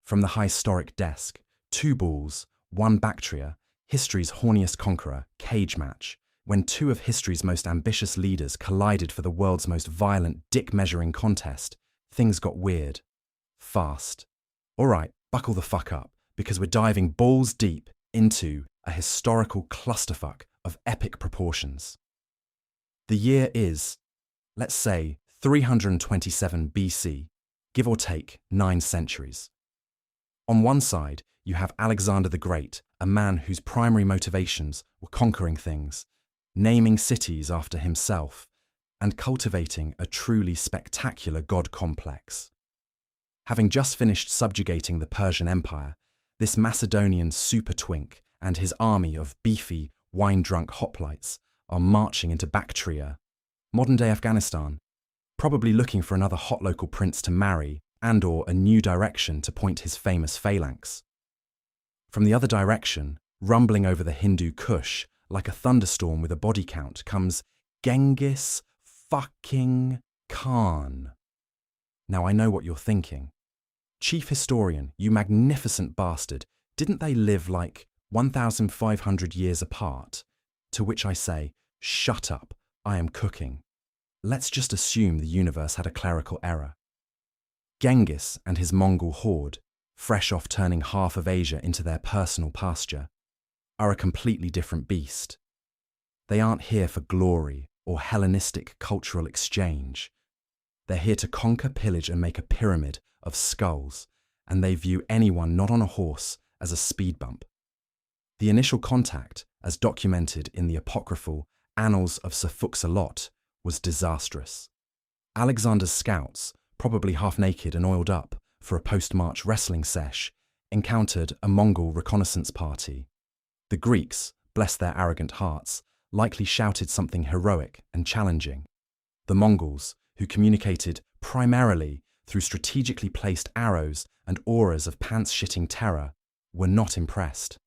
From the historic desk, two balls, one Bactria, history's horniest conqueror, cage match, when two of history's most ambitious leaders collided for the world's most violent dick-measuring contest, things got weird. Fast. All right, buckle the fuck up, because we're diving balls deep into a historical clusterfuck of epic proportions. The year is, let's say, 327 BC, give or take 9 centuries. On one side, you have Alexander the Great, a man whose primary motivations were conquering things, naming cities after himself, and cultivating a truly spectacular god complex. Having just finished subjugating the Persian Empire, this Macedonian super-twink and his army of beefy, wine-drunk hoplites are marching into Bactria, modern-day Afghanistan, probably looking for another hot local prince to marry and/or a new direction to point his famous phalanx. From the other direction, rumbling over the Hindu Kush like a thunderstorm with a body count, comes Genghis fucking Khan. Now I know what you're thinking. Chief historian, you magnificent bastard, didn't they live like 1,500 years apart? To which I say, shut up, I am cooking. Let's just assume the universe had a clerical error. Genghis and his Mongol horde, fresh off turning half of Asia into their personal pasture, are a completely different beast. They aren't here for glory or Hellenistic cultural exchange. They're here to conquer, pillage, and make a pyramid of skulls, and they view anyone not on a horse as a speed bump. The initial contact, as documented in the apocryphal Annals of Sir Fux-a-Lot, was disastrous. Alexander's scouts, probably half-naked and oiled up for a post-march wrestling sesh, encountered a Mongol reconnaissance party. The Greeks, bless their arrogant hearts, likely shouted something heroic and challenging. The Mongols, who communicated primarily through strategically placed arrows and auras of pants-shitting terror, were not impressed.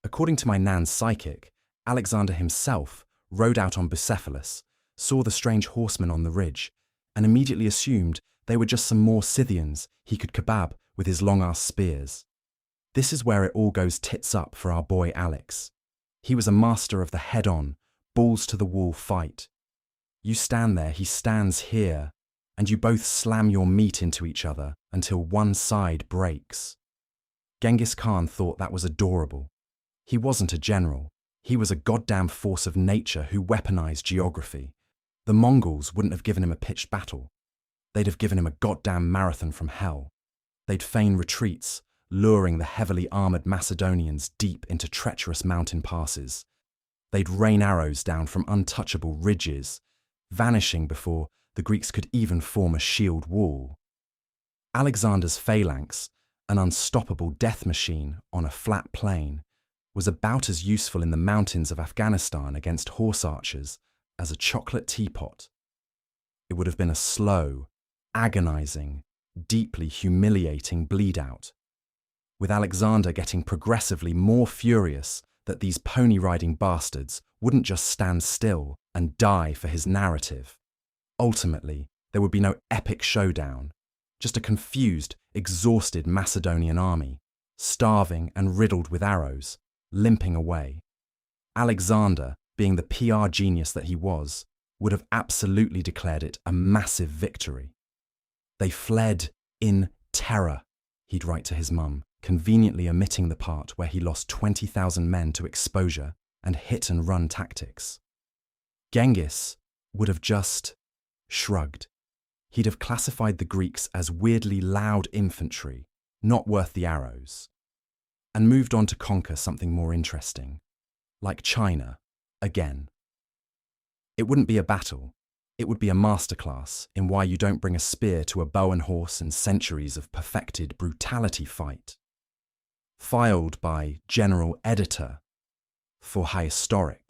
According to my nan's psychic, Alexander himself rode out on Bucephalus, saw the strange horsemen on the ridge, and immediately assumed they were just some more Scythians he could kebab with his long-ass spears. This is where it all goes tits up for our boy Alex. He was a master of the head-on, balls-to-the-wall fight. You stand there, he stands here, and you both slam your meat into each other until one side breaks. Genghis Khan thought that was adorable. He wasn't a general. He was a goddamn force of nature who weaponized geography. The Mongols wouldn't have given him a pitched battle. They'd have given him a goddamn marathon from hell. They'd feign retreats, luring the heavily armoured Macedonians deep into treacherous mountain passes. They'd rain arrows down from untouchable ridges, vanishing before the Greeks could even form a shield wall. Alexander's phalanx, an unstoppable death machine on a flat plain, was about as useful in the mountains of Afghanistan against horse archers as a chocolate teapot. It would have been a slow, agonizing, deeply humiliating bleed-out, with Alexander getting progressively more furious that these pony-riding bastards wouldn't just stand still and die for his narrative. Ultimately, there would be no epic showdown, just a confused, exhausted Macedonian army, starving and riddled with arrows, limping away. Alexander, being the PR genius that he was, would have absolutely declared it a massive victory. They fled in terror, he'd write to his mum, conveniently omitting the part where he lost 20,000 men to exposure and hit-and-run tactics. Genghis would have just shrugged. He'd have classified the Greeks as weirdly loud infantry, not worth the arrows, and moved on to conquer something more interesting, like China, again. It wouldn't be a battle. It would be a masterclass in why you don't bring a spear to a bow and horse and centuries of perfected brutality fight. Filed by General Editor for Historic.